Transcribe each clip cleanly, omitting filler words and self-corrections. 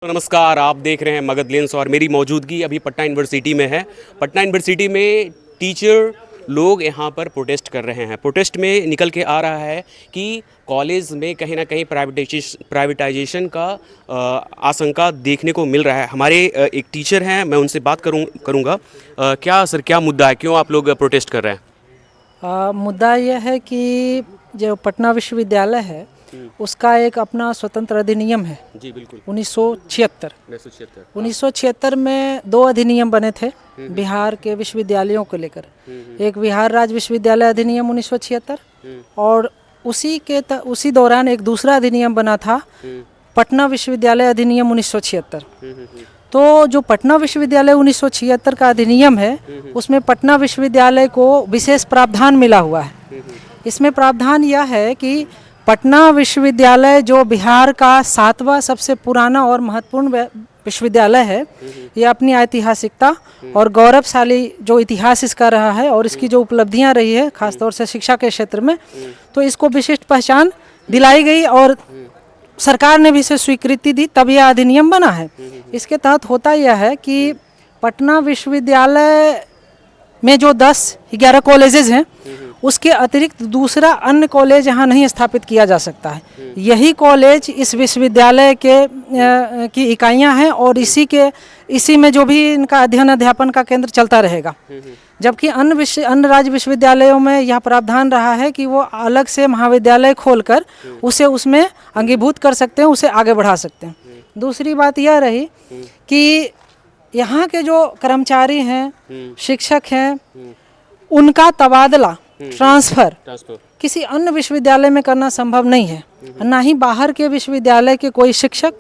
तो नमस्कार, आप देख रहे हैं मगध लेंस और मेरी मौजूदगी अभी पटना यूनिवर्सिटी में है। पटना यूनिवर्सिटी में टीचर लोग यहाँ पर प्रोटेस्ट कर रहे हैं। प्रोटेस्ट में निकल के आ रहा है कि कॉलेज में कहीं ना कहीं प्राइवेटाइजेशन का आशंका देखने को मिल रहा है। हमारे एक टीचर हैं, मैं उनसे बात करूँगा। क्या सर, क्या मुद्दा है, क्यों आप लोग प्रोटेस्ट कर रहे हैं? मुद्दा यह है कि जो पटना विश्वविद्यालय है उसका एक अपना स्वतंत्र अधिनियम है। जी बिल्कुल। 1976 में दो अधिनियम बने थे बिहार के विश्वविद्यालयों को लेकर। एक बिहार राज्य विश्वविद्यालय अधिनियम 1976 और उसी दौरान एक दूसरा अधिनियम बना था पटना विश्वविद्यालय अधिनियम 1976। तो जो पटना विश्वविद्यालय 1976 का अधिनियम है उसमें पटना विश्वविद्यालय को विशेष प्रावधान मिला हुआ है। इसमें प्रावधान यह है कि पटना विश्वविद्यालय जो बिहार का 7वां सबसे पुराना और महत्वपूर्ण विश्वविद्यालय है, ये अपनी ऐतिहासिकता और गौरवशाली जो इतिहास इसका रहा है और इसकी जो उपलब्धियां रही है खासतौर से शिक्षा के क्षेत्र में, तो इसको विशिष्ट पहचान दिलाई गई और सरकार ने भी इसे स्वीकृति दी, तब यह अधिनियम बना है। इसके तहत होता यह है कि पटना विश्वविद्यालय में जो 10-11 कॉलेजेस हैं उसके अतिरिक्त दूसरा अन्य कॉलेज यहाँ नहीं स्थापित किया जा सकता है। यही कॉलेज इस विश्वविद्यालय की इकाइयाँ हैं और इसी में जो भी इनका अध्ययन अध्यापन का केंद्र चलता रहेगा। जबकि अन्य राज्य विश्वविद्यालयों में यह प्रावधान रहा है कि वो अलग से महाविद्यालय खोलकर उसे उसमें अंगीभूत कर सकते हैं, उसे आगे बढ़ा सकते हैं। दूसरी बात यह रही कि यहाँ के जो कर्मचारी हैं, शिक्षक हैं, उनका तबादला ट्रांसफ़र किसी अन्य विश्वविद्यालय में करना संभव नहीं है। ना ही बाहर के विश्वविद्यालय के कोई शिक्षक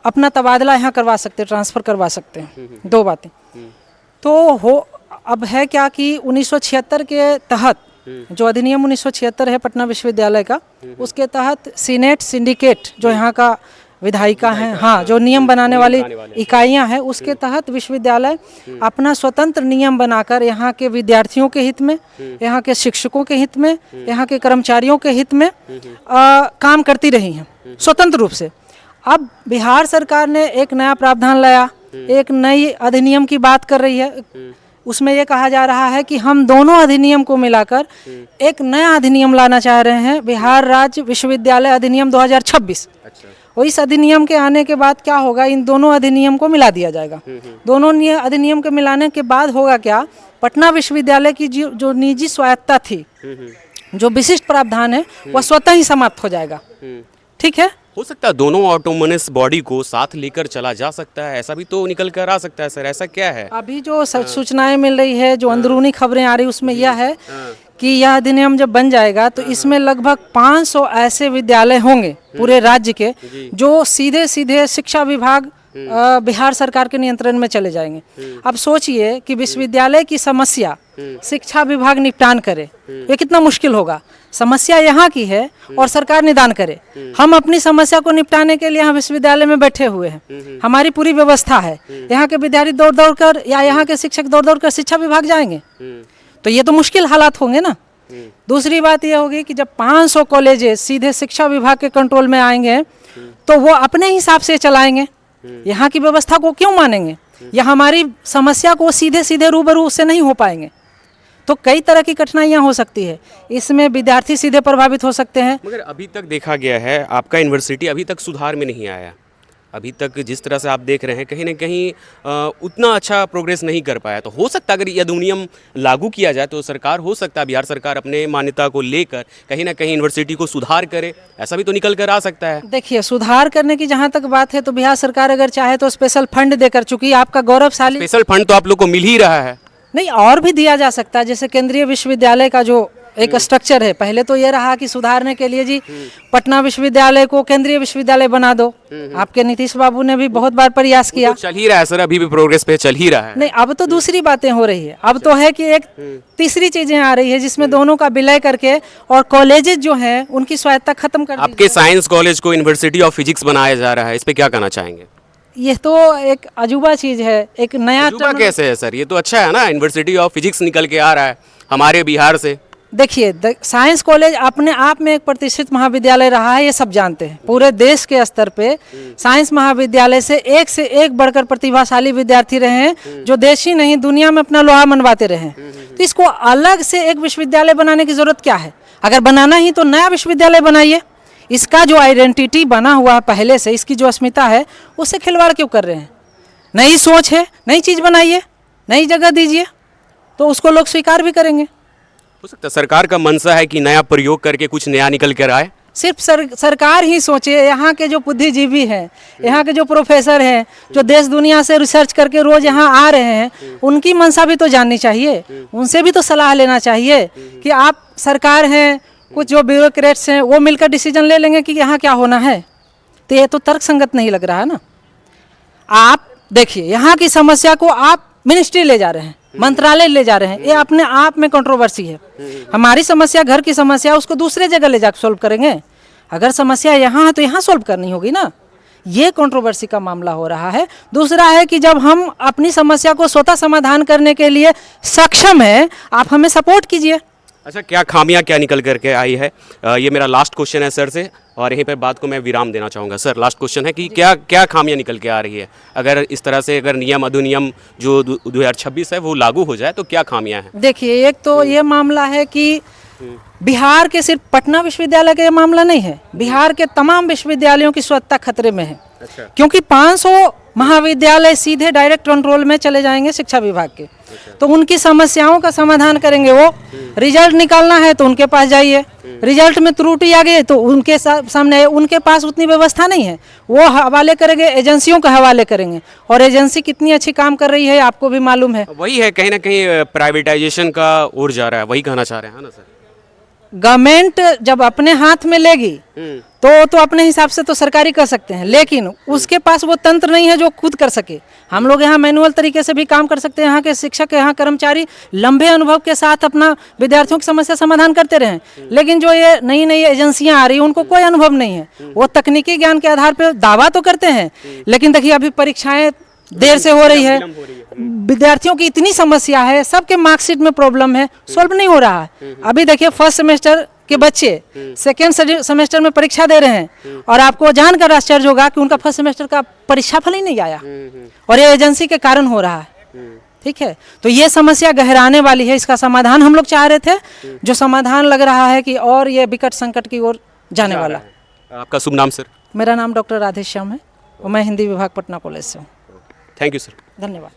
अपना तबादला यहाँ करवा सकते, ट्रांसफ़र करवा सकते हैं। दो बातें तो अब है क्या कि 1976 के तहत जो अधिनियम 1976 है पटना विश्वविद्यालय का, उसके तहत सीनेट सिंडिकेट जो यहाँ का विधायिका हैं, हाँ, जो नियम बनाने वाली इकाइयां हैं, उसके तहत विश्वविद्यालय अपना स्वतंत्र नियम बनाकर यहाँ के विद्यार्थियों के हित में, यहाँ के शिक्षकों के हित में, यहाँ के कर्मचारियों के हित में काम करती रही हैं स्वतंत्र रूप से। अब बिहार सरकार ने एक नया प्रावधान लाया, एक नई अधिनियम की बात कर रही है। उसमें ये कहा जा रहा है कि हम दोनों अधिनियम को मिलाकर एक नया अधिनियम लाना चाह रहे हैं, बिहार राज्य विश्वविद्यालय अधिनियम 2026। और इस अधिनियम के आने के बाद क्या होगा, इन दोनों अधिनियम को मिला दिया जाएगा। दोनों अधिनियम के मिलाने के बाद होगा क्या, पटना विश्वविद्यालय की जो निजी स्वायत्तता थी, जो विशिष्ट प्रावधान है, वह स्वतः ही समाप्त हो जाएगा। ठीक है, हो सकता है दोनों ऑटोनोमस बॉडी को साथ लेकर चला जा सकता है, ऐसा भी तो निकल कर आ सकता है सर, ऐसा क्या है? अभी जो सूचनाएं मिल रही है, जो अंदरूनी खबरें आ रही, उसमें यह है कि यह अधिनियम जब बन जाएगा तो इसमें लगभग 500 ऐसे विद्यालय होंगे पूरे राज्य के जो सीधे शिक्षा विभाग बिहार सरकार के नियंत्रण में चले जाएंगे। अब सोचिए कि विश्वविद्यालय की समस्या शिक्षा विभाग निपटान करे, ये कितना मुश्किल होगा। समस्या यहाँ की है और सरकार निदान करे। हम अपनी समस्या को निपटाने के लिए यहाँ विश्वविद्यालय में बैठे हुए हैं, हमारी पूरी व्यवस्था है। यहाँ के विद्यार्थी दौड़ कर या यहाँ के शिक्षक दौड़ कर शिक्षा विभाग जाएंगे, तो ये तो मुश्किल हालात होंगे ना। दूसरी बात यह होगी कि जब 500 कॉलेजेस सीधे शिक्षा विभाग के कंट्रोल में आएंगे तो वो अपने हिसाब से चलाएंगे, यहाँ की व्यवस्था को क्यों मानेंगे, या हमारी समस्या को सीधे रूबरू उससे नहीं हो पाएंगे। तो कई तरह की कठिनाइयाँ हो सकती है, इसमें विद्यार्थी सीधे प्रभावित हो सकते हैं। मगर अभी तक देखा गया है आपका यूनिवर्सिटी अभी तक सुधार में नहीं आया। अभी तक जिस तरह से आप देख रहे हैं कहीं ना कहीं उतना अच्छा प्रोग्रेस नहीं कर पाया। तो हो सकता है अगर यह अधिनियम लागू किया जाए तो सरकार, हो सकता है बिहार सरकार अपने मान्यता को लेकर कहीं ना कहीं यूनिवर्सिटी को सुधार करे, ऐसा भी तो निकल कर आ सकता है। देखिए, सुधार करने की जहाँ तक बात है तो बिहार सरकार अगर चाहे तो स्पेशल फंड देकर, चूंकि आपका गौरवशाली स्पेशल फंड तो आप लोग को मिल ही रहा है, नहीं और भी दिया जा सकता है। जैसे केंद्रीय विश्वविद्यालय का जो एक स्ट्रक्चर है, पहले तो ये रहा कि सुधारने के लिए जी पटना विश्वविद्यालय को केंद्रीय विश्वविद्यालय बना दो। आपके नीतीश बाबू ने भी बहुत बार प्रयास किया, तो चल ही रहा है सर, अभी भी प्रोग्रेस पे चल ही रहा है। नहीं, अब तो दूसरी बातें हो रही है। अब तो है कि एक तीसरी चीजें आ रही है जिसमें दोनों का विलय करके और कॉलेजेस जो हैं उनकी स्वायत्तता खत्म कर दी। आपके साइंस कॉलेज को यूनिवर्सिटी ऑफ फिजिक्स बनाया जा रहा है, इस पे क्या कहना चाहेंगे? ये तो एक अजूबा चीज है, एक नया अजूबा कैसे है सर? ये तो अच्छा है ना, यूनिवर्सिटी ऑफ फिजिक्स निकल के आ रहा है हमारे बिहार से। देखिए साइंस कॉलेज अपने आप में एक प्रतिष्ठित महाविद्यालय रहा है, ये सब जानते हैं। पूरे देश के स्तर पे साइंस महाविद्यालय से एक बढ़कर प्रतिभाशाली विद्यार्थी रहे हैं, जो देश ही नहीं दुनिया में अपना लोहा मनवाते रहे हैं। तो इसको अलग से एक विश्वविद्यालय बनाने की जरूरत क्या है? अगर बनाना ही तो नया विश्वविद्यालय बनाइए। इसका जो आइडेंटिटी बना हुआ है पहले से, इसकी जो अस्मिता है, उससे खिलवाड़ क्यों कर रहे हैं? नई सोच है, नई चीज़ बनाइए, नई जगह दीजिए, तो उसको लोग स्वीकार भी करेंगे। हो सकता है सरकार का मनसा है कि नया प्रयोग करके कुछ नया निकल कर आए। सिर्फ सरकार ही सोचे, यहाँ के जो बुद्धिजीवी हैं, यहाँ के जो प्रोफेसर हैं, जो देश दुनिया से रिसर्च करके रोज यहाँ आ रहे हैं, उनकी मनसा भी तो जाननी चाहिए, उनसे भी तो सलाह लेना चाहिए कि आप सरकार हैं, कुछ जो ब्यूरोक्रेट्स हैं, वो मिलकर डिसीजन ले लेंगे कि यहाँ क्या होना है। तो ये तो तर्कसंगत नहीं लग रहा है ना। आप देखिए, यहाँ की समस्या को आप मिनिस्ट्री ले जा रहे हैं, मंत्रालय ले जा रहे हैं, ये अपने आप में कंट्रोवर्सी है। हमारी समस्या, घर की समस्या, उसको दूसरे जगह ले जाकर सोल्व करेंगे। अगर समस्या यहाँ है तो यहाँ सोल्व करनी होगी ना। ये कंट्रोवर्सी का मामला हो रहा है। दूसरा है कि जब हम अपनी समस्या को स्वतः समाधान करने के लिए सक्षम हैं, आप हमें सपोर्ट कीजिए। अच्छा, क्या खामियां क्या निकल करके आई है? ये मेरा लास्ट क्वेश्चन है सर से, और यहीं पे बात को मैं विराम देना चाहूँगा। सर, लास्ट क्वेश्चन है कि क्या खामियां निकल के आ रही है? अगर इस तरह से अगर नियम अधिनियम जो 2026 है वो लागू हो जाए तो क्या खामियां हैं? देखिए, एक तो ये मामला है कि बिहार के सिर्फ पटना विश्वविद्यालय का ये मामला नहीं है, बिहार के तमाम विश्वविद्यालयों की स्वच्छता खतरे में है। अच्छा। क्योंकि 500 महाविद्यालय सीधे डायरेक्ट कंट्रोल में चले जाएंगे शिक्षा विभाग के। तो उनकी समस्याओं का समाधान करेंगे वो। रिजल्ट निकालना है तो उनके पास जाइए, रिजल्ट में त्रुटि आ गई तो उनके सामने, उनके पास उतनी व्यवस्था नहीं है, वो हवाले करेंगे, एजेंसियों का हवाले करेंगे। और एजेंसी कितनी अच्छी काम कर रही है आपको भी मालूम है। वही है, कहीं ना कहीं प्राइवेटाइजेशन का ओर जा रहा है, वही कहना चाह रहे हैं ना सर? गवर्नमेंट जब अपने हाथ में लेगी तो अपने हिसाब से तो सरकारी कर सकते हैं, लेकिन उसके पास वो तंत्र नहीं है जो खुद कर सके। हम लोग यहाँ मैनुअल तरीके से भी काम कर सकते हैं। यहाँ के शिक्षक, यहाँ कर्मचारी लंबे अनुभव के साथ अपना विद्यार्थियों की समस्या समाधान करते रहे। लेकिन जो ये नई नई एजेंसियां आ रही हैं, उनको कोई अनुभव नहीं है। वो तकनीकी ज्ञान के आधार पर दावा तो करते हैं, लेकिन देखिए अभी परीक्षाएं देर से हो रही है, विद्यार्थियों की इतनी समस्या है, सबके मार्कशीट में प्रॉब्लम है, सॉल्व नहीं हो रहा है। अभी देखिए फर्स्ट सेमेस्टर के बच्चे सेकेंड सेमेस्टर में परीक्षा दे रहे हैं, और आपको जानकर आश्चर्य होगा कि उनका फर्स्ट सेमेस्टर का परीक्षा फल ही नहीं आया, और ये एजेंसी के कारण हो रहा है। ठीक है, तो ये समस्या गहराने वाली है। इसका समाधान हम लोग चाह रहे थे, जो समाधान लग रहा है कि और ये विकट संकट की ओर जाने वाला। आपका शुभ नाम सर? मेरा नाम डॉक्टर राधेश्याम है और मैं हिंदी विभाग पटना कॉलेज से हूँ। Thank you sir. धन्यवाद।